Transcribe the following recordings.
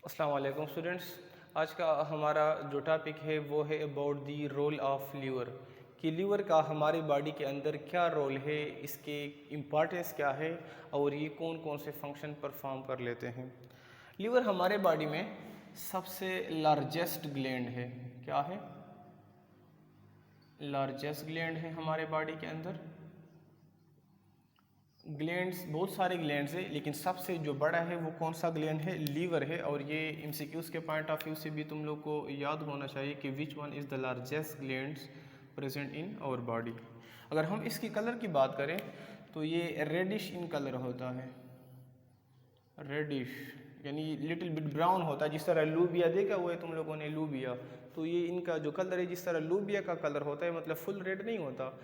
अस्सलाम वालेकुम स्टूडेंट्स। आज का हमारा जो टॉपिक है वो है about the role of liver, कि लीवर का हमारी बॉडी के अंदर क्या रोल है, इसके इम्पॉर्टेंस क्या है और ये कौन कौन से फंक्शन परफॉर्म कर लेते हैं। लीवर हमारे बॉडी में सबसे लार्जेस्ट ग्लैंड है। क्या है? लार्जेस्ट ग्लैंड है हमारे बॉडी के अंदर। ग्लैंड्स बहुत सारे ग्लैंड्स है, लेकिन सबसे जो बड़ा है वो कौन सा ग्लैंड है? लीवर है। और ये एमसीक्यूज़ के पॉइंट ऑफ व्यू से भी तुम लोग को याद होना चाहिए कि which one is the largest glands present in our body. अगर हम इसकी कलर की बात करें तो ये रेडिश इन कलर होता है। रेडिश यानी लिटिल बिट ब्राउन होता है, जिस तरह लूबिया देखा हुआ है तुम लोगों ने, लूबिया। तो ये इनका जो कलर है जिस तरह लूबिया का कलर होता है, मतलब फुल रेड नहीं होता,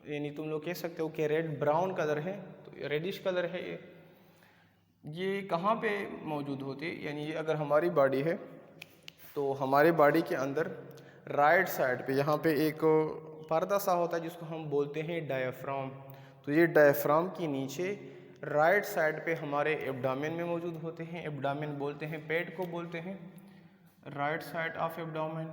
यानी तुम लोग कह सकते हो कि रेड ब्राउन कलर है, तो रेडिश कलर है ये कहाँ पे मौजूद होती है? यानी ये अगर हमारी बॉडी है तो हमारे बॉडी के अंदर राइट साइड पे यहाँ पे एक पर्दा सा होता है जिसको हम बोलते हैं डायफ्राम। तो ये डायफ्राम के नीचे राइट साइड पे हमारे एब्डामेन में मौजूद होते हैं। एब्डामेन बोलते हैं, पेट को बोलते हैं, राइट साइड ऑफ एब्डामेन।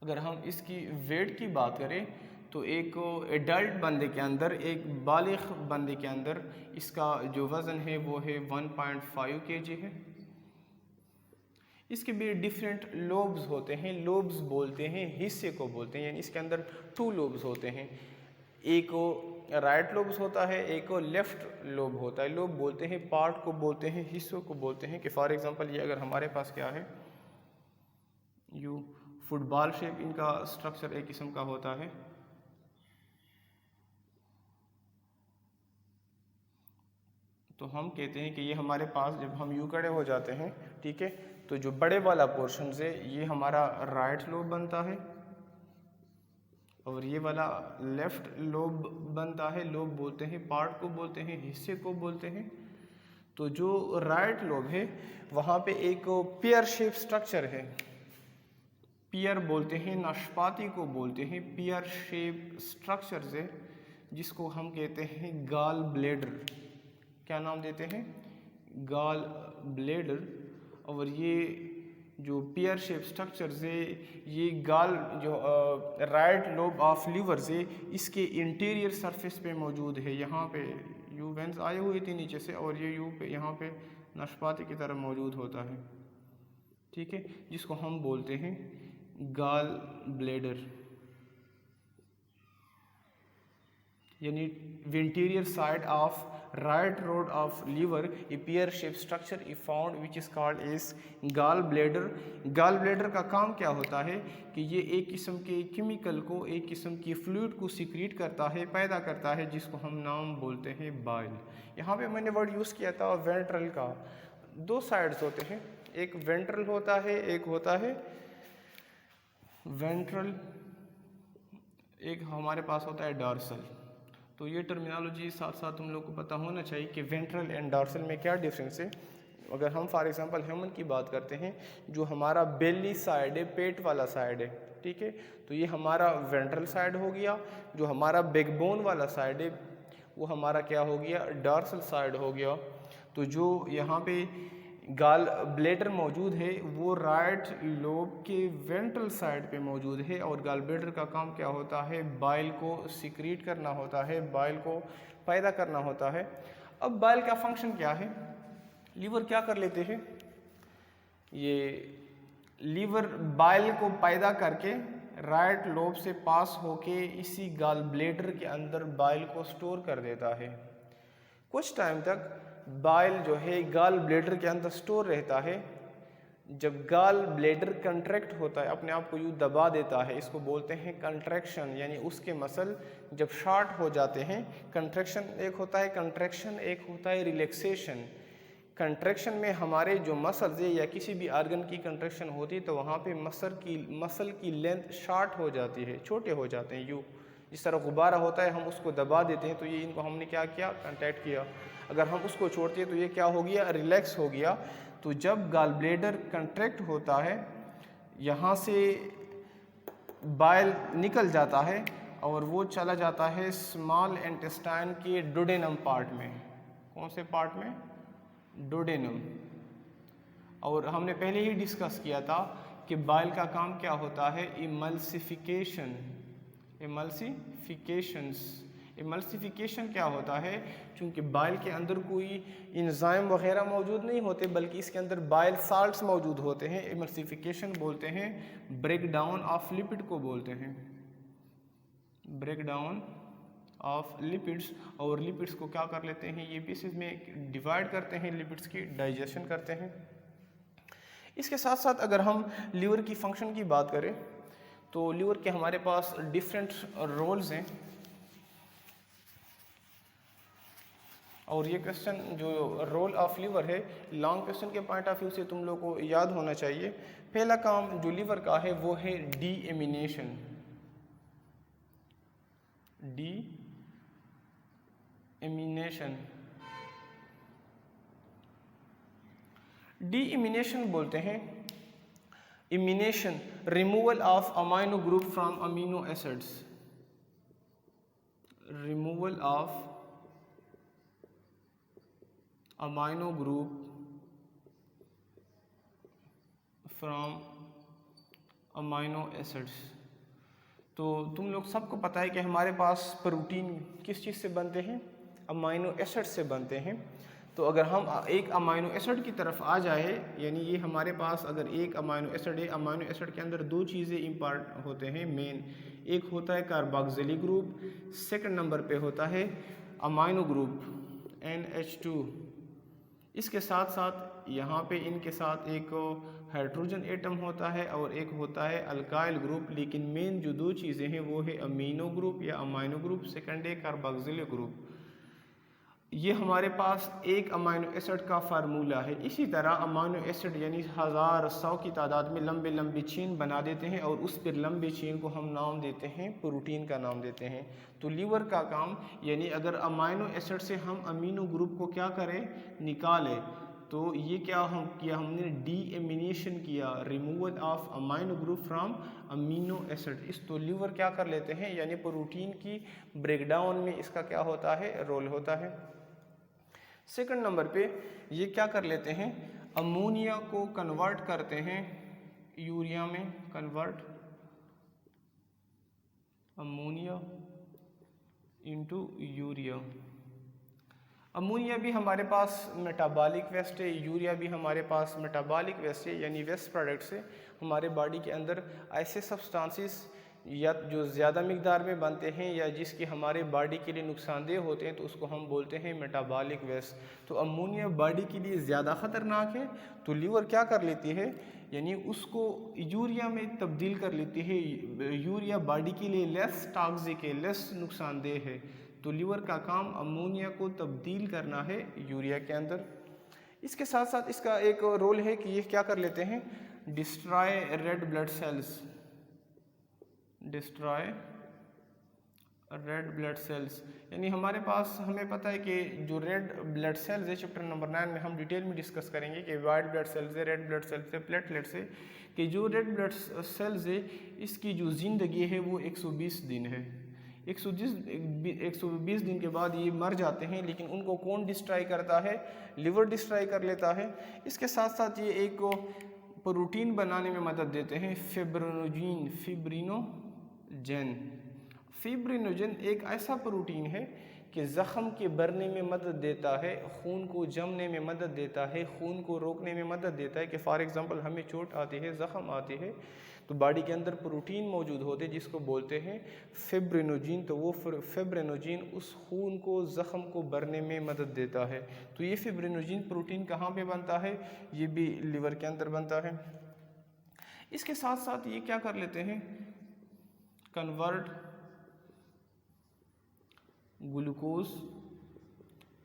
अगर हम इसकी वेट की बात करें तो एक एडल्ट बंदे के अंदर, एक बालिग बंदे के अंदर इसका जो वज़न है वो है 1.5 kg है। इसके भी डिफरेंट लोब्स होते हैं। लोब्स बोलते हैं, हिस्से को बोलते हैं, यानी इसके अंदर 2 लोब्स होते हैं। एक राइट लोब्स होता है, एक लेफ्ट लोब होता है। लोब बोलते हैं, पार्ट को बोलते हैं, हिस्सों को बोलते हैं। कि फॉर एग्जांपल ये अगर हमारे पास क्या है, यू फुटबॉल शेप इनका स्ट्रक्चर एक किस्म का होता है। तो हम कहते हैं कि ये हमारे पास जब हम यूं खड़े हो जाते हैं, ठीक है, तो जो बड़े वाला पोर्शन है ये हमारा राइट लोब बनता है और ये वाला लेफ्ट लोब बनता है। लोब बोलते हैं, पार्ट को बोलते हैं, हिस्से को बोलते हैं। तो जो राइट लोब है वहाँ पे एक पेयर शेप स्ट्रक्चर है। पियर बोलते हैं, नाशपाती को बोलते हैं, पियर शेप स्ट्रक्चर से, जिसको हम कहते हैं गाल ब्लेडर। क्या नाम देते हैं? Gall bladder. और ये जो पियर शेप स्ट्रक्चर से, ये गाल जो राइट लोब ऑफ लीवर से, इसके इंटीरियर सरफेस पे मौजूद है। यहाँ पे यू वेंस आए हुए थे नीचे से और ये यू पे यहाँ पे नाशपाती की तरह मौजूद होता है, ठीक है, जिसको हम बोलते हैं गाल ब्लेडर। यानी interior side of right road of liver a pear shape structure is found which is called is gallbladder. Gallbladder का काम क्या होता है कि ये एक किस्म के केमिकल को, एक किस्म की फ्लूइड को सीक्रेट करता है, पैदा करता है, जिसको हम नाम बोलते हैं बाइल। यहाँ पे मैंने वर्ड यूज़ किया था वेंट्रल का। 2 साइड्स होते हैं, एक वेंट्रल होता है, एक होता है वेंट्रल, एक हमारे पास होता है डॉर्सल। तो ये टर्मिनोलॉजी साथ साथ तुम लोग को पता होना चाहिए कि वेंट्रल एंड डॉर्सल में क्या डिफरेंस है। अगर हम फॉर एग्जांपल ह्यूमन की बात करते हैं, जो हमारा बेली साइड है, पेट वाला साइड है, ठीक है, तो ये हमारा वेंट्रल साइड हो गया। जो हमारा बैकबोन वाला साइड है वो हमारा क्या हो गया? डॉर्सल साइड हो गया। तो जो यहाँ पे गाल ब्लेडर मौजूद है वो राइट लोब के वेंट्रल साइड पे मौजूद है। और गाल ब्लेडर का काम क्या होता है? बाइल को सिक्रीट करना होता है, बाइल को पैदा करना होता है। अब बाइल का फंक्शन क्या है? लीवर क्या कर लेते हैं? ये लीवर बाइल को पैदा करके राइट लोब से पास होके इसी गाल ब्लेडर के अंदर बाइल को स्टोर कर देता है। कुछ टाइम तक बाइल जो है गाल ब्लेडर के अंदर स्टोर रहता है। जब गाल ब्लेडर कंट्रैक्ट होता है, अपने आप को यूँ दबा देता है, इसको बोलते हैं कंट्रैक्शन, यानी उसके मसल जब शॉर्ट हो जाते हैं। कंट्रैक्शन एक होता है कंट्रैक्शन, एक होता है रिलैक्सेशन। कंट्रैक्शन में हमारे जो मसल्स है या किसी भी आर्गन की कंट्रैक्शन होती है तो वहाँ पे मसल की लेंथ शॉर्ट हो जाती है, छोटे हो जाते हैं। यूँ जिस तरह गुब्बारा होता है, हम उसको दबा देते हैं तो ये इनको हमने क्या किया? कंट्रैक्ट किया। अगर हम उसको छोड़ते हैं तो ये क्या हो गया? रिलैक्स हो गया। तो जब गाल ब्लेडर कंट्रैक्ट होता है, यहाँ से बाइल निकल जाता है और वो चला जाता है स्मॉल इंटेस्टाइन के डुडेनम पार्ट में। कौन से पार्ट में? डुडेनम। और हमने पहले ही डिस्कस किया था कि बाइल का काम क्या होता है? इमल्सिफिकेशन। इमल्सिफिकेशन क्या होता है? क्योंकि बाइल के अंदर कोई इंजाइम वगैरह मौजूद नहीं होते, बल्कि इसके अंदर बाइल साल्ट्स मौजूद होते हैं। इमल्सिफिकेशन बोलते हैं ब्रेक डाउन ऑफ लिपिड को बोलते हैं, ब्रेक डाउन ऑफ लिपिड्स। और लिपिड्स को क्या कर लेते हैं? ये पीसेस में डिवाइड करते हैं, लिपिड्स की डाइजेशन करते हैं। इसके साथ साथ अगर हम लीवर की फंक्शन की बात करें तो लीवर के हमारे पास डिफरेंट रोल्स हैं। और ये क्वेश्चन जो रोल ऑफ लीवर है, लॉन्ग क्वेश्चन के पॉइंट ऑफ व्यू से तुम लोग को याद होना चाहिए। पहला काम जो लीवर का है वो है डीएमिनेशन। डीएमिनेशन बोलते हैं इमिनेशन, removal of amino group from amino acids. Removal of amino group from amino acids. तो तुम लोग सबको पता है कि हमारे पास प्रोटीन किस चीज़ से बनते हैं? अमाइनो एसिड से बनते हैं। तो अगर हम एक अमाइनो एसिड की तरफ आ जाए, यानी ये हमारे पास अगर एक अमाइनो एसिड है, अमाइनो एसिड के अंदर दो चीज़ें इम्पॉर्टेंट होते हैं मेन। एक होता है कार्बोक्सिलिक ग्रुप, सेकंड नंबर पे होता है अमाइनो ग्रुप NH2। इसके साथ साथ यहाँ पे इनके साथ एक हाइड्रोजन एटम होता है और एक होता है अल्काइल ग्रुप। लेकिन मेन जो दो चीज़ें हैं वो है अमीनो ग्रुप या अमाइनो ग्रुप, सेकंड है कार्बोक्सिलिक ग्रुप। ये हमारे पास एक अमाइनो एसिड का फार्मूला है। इसी तरह अमाइनो एसिड यानी 1000 100 की तादाद में लंबे लंबी चेन बना देते हैं और उस पर लंबे चेन को हम नाम देते हैं, प्रोटीन का नाम देते हैं। तो लीवर का काम यानी अगर अमाइनो एसिड से हम अमीनो ग्रुप को क्या करें? निकालें। तो ये क्या हम किया? हमने डीएमिनेशन किया, removal of amino group from amino acid. इस तो लीवर क्या कर लेते हैं, यानी प्रोटीन की ब्रेकडाउन में इसका क्या होता है? रोल होता है। सेकंड नंबर पे ये क्या कर लेते हैं? अमोनिया को कन्वर्ट करते हैं यूरिया में, convert ammonia into urea. Ammonia भी हमारे पास मेटाबॉलिक वेस्ट है, यूरिया भी हमारे पास मेटाबॉलिक वेस्ट है, यानी वेस्ट प्रोडक्ट से हमारे बॉडी के अंदर ऐसे सब्सटेंसेस या जो ज़्यादा मिकदार में बनते हैं या जिसकी हमारे बॉडी के लिए नुकसानदेह होते हैं, तो उसको हम बोलते हैं मेटाबॉलिक वेस्ट। तो अमोनिया बॉडी के लिए ज़्यादा ख़तरनाक है। तो लीवर क्या कर लेती है, यानी उसको यूरिया में तब्दील कर लेती है। यूरिया बॉडी के लिए लेस टॉक्सिक है, लेस नुकसानदेह है। तो लीवर का काम अमोनिया को तब्दील करना है यूरिया के अंदर। इसके साथ साथ इसका एक रोल है कि ये क्या कर लेते हैं? Destroy red blood cells, destroy red blood cells. यानी हमारे पास हमें पता है कि जो रेड ब्लड सेल्स है, चैप्टर नंबर 9 में हम डिटेल में डिस्कस करेंगे कि वाइट ब्लड सेल्स है, रेड ब्लड सेल्स है, प्लेटलेट्स है, कि जो रेड ब्लड सेल्स है इसकी जो ज़िंदगी है वो 120 दिन है। 120 दिन के बाद ये मर जाते हैं, लेकिन उनको कौन डिस्ट्रॉय करता है? लिवर डिस्ट्रॉय कर लेता है। इसके साथ साथ ये एक प्रोटीन बनाने में मदद देते हैं, फिब्रिनोजन एक ऐसा प्रोटीन है कि ज़ख़म के भरने में मदद देता है, खून को जमने में मदद देता है, खून को रोकने में मदद देता है। कि फॉर एग्ज़ाम्पल हमें चोट आती है, ज़ख़म आती है, तो बॉडी के अंदर प्रोटीन मौजूद होते हैं जिसको बोलते हैं फिब्रिनोजिन। तो वो फिब्रिनोजिन उस खून को, ज़ख़म को भरने में मदद देता है। तो ये फिब्रिनोजिन प्रोटीन कहाँ पे बनता है? ये भी लिवर के अंदर बनता है। इसके साथ साथ ये क्या कर लेते हैं? Convert glucose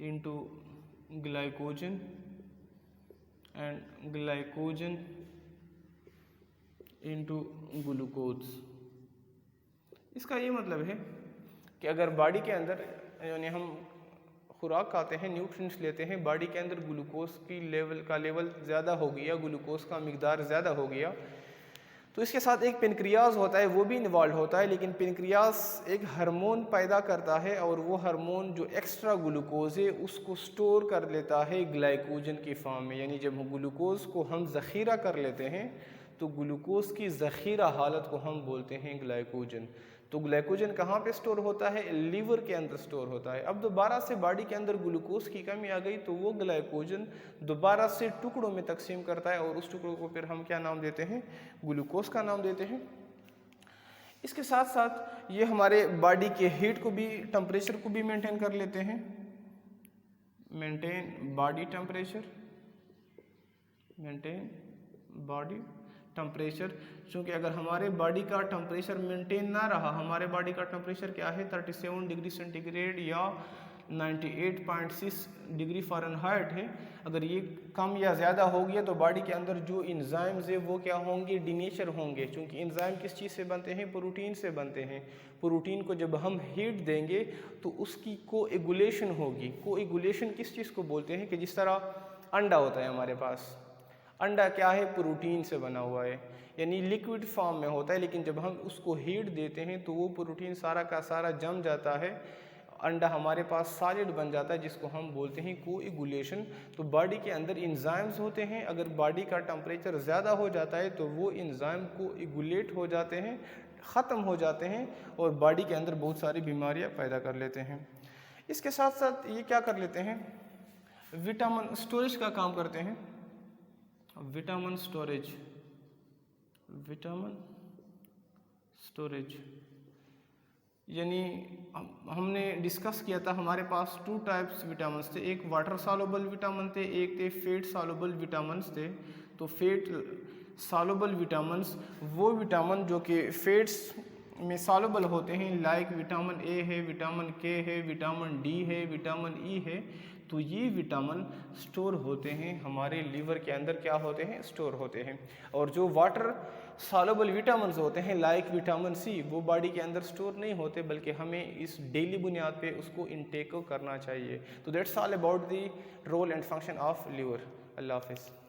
into glycogen and glycogen into glucose. इसका ये मतलब है कि अगर बॉडी के अंदर यानी हम खुराक खाते हैं, न्यूट्रिएंट्स लेते हैं, बॉडी के अंदर ग्लूकोज की लेवल ज़्यादा हो गया, ग्लूकोज का मिकदार ज़्यादा हो गया, तो इसके साथ एक पेनक्रियाज होता है, वो भी इन्वॉल्व होता है, लेकिन पेनक्रियाज एक हार्मोन पैदा करता है और वो हार्मोन जो एक्स्ट्रा ग्लूकोज है उसको स्टोर कर लेता है ग्लाइकोजन की फॉर्म में। यानी जब ग्लूकोज को हम ज़ख़ीरा कर लेते हैं तो ग्लूकोज की ज़ख़ीरा हालत को हम बोलते हैं ग्लाइकोजन। तो ग्लाइकोजन कहाँ पे स्टोर होता है? लीवर के अंदर स्टोर होता है। अब दोबारा से बॉडी के अंदर ग्लूकोज की कमी आ गई तो वो ग्लाइकोजन दोबारा से टुकड़ों में तकसीम करता है और उस टुकड़ों को फिर हम क्या नाम देते हैं? ग्लूकोज का नाम देते हैं। इसके साथ साथ ये हमारे बॉडी के हीट को भी, टेम्परेचर को भी मेंटेन कर लेते हैं। Maintain body temperature, maintain body temperature. क्योंकि अगर हमारे बॉडी का टेम्परेचर मेंटेन ना रहा, हमारे बॉडी का टेम्परेचर क्या है 37 डिग्री सेंटीग्रेड या 98.6 डिग्री फ़ारेनहाइट है, अगर ये कम या ज़्यादा हो गया तो बॉडी के अंदर जो इंजाइम्स है वो क्या होंगे? डिनेचर होंगे। क्योंकि इंजाइम किस चीज़ से बनते हैं? प्रोटीन से बनते हैं। प्रोटीन को जब हम हीट देंगे तो उसकी कोएगुलेशन होगी। कोएगुलेशन किस चीज़ को बोलते हैं? कि जिस तरह अंडा होता है हमारे पास, अंडा क्या है? प्रोटीन से बना हुआ है, यानी लिक्विड फॉर्म में होता है, लेकिन जब हम उसको हीट देते हैं तो वो प्रोटीन सारा का सारा जम जाता है, अंडा हमारे पास सॉलिड बन जाता है, जिसको हम बोलते हैं कोएगुलेशन। तो बॉडी के अंदर इंजाइम्स होते हैं, अगर बॉडी का टेम्परेचर ज़्यादा हो जाता है तो वो इंजाइम कोएगुलेट हो जाते हैं, ख़त्म हो जाते हैं और बॉडी के अंदर बहुत सारी बीमारियां पैदा कर लेते हैं। इसके साथ साथ ये क्या कर लेते हैं? विटामिन स्टोरेज का काम करते हैं। विटामिन स्टोरेज, विटामिन स्टोरेज यानी हमने डिस्कस किया था हमारे पास 2 टाइप्स विटामिन थे, एक वाटर सॉल्युबल विटामिन थे, एक थे फेट सॉल्युबल विटामिन थे। तो फेट सॉल्युबल विटामिन वो विटामिन जो कि फेट्स में सॉल्युबल होते हैं, लाइक विटामिन ए है, विटामिन के है, विटामिन डी है, विटामिन ई है। तो ये विटामिन स्टोर होते हैं हमारे लीवर के अंदर, क्या होते हैं? स्टोर होते हैं। और जो वाटर सॉल्युबल विटामिन होते हैं लाइक विटामिन सी, वो बॉडी के अंदर स्टोर नहीं होते, बल्कि हमें इस डेली बुनियाद पे उसको इनटेक करना चाहिए। तो that's all about the role and function of liver. अल्लाह हाफिज़।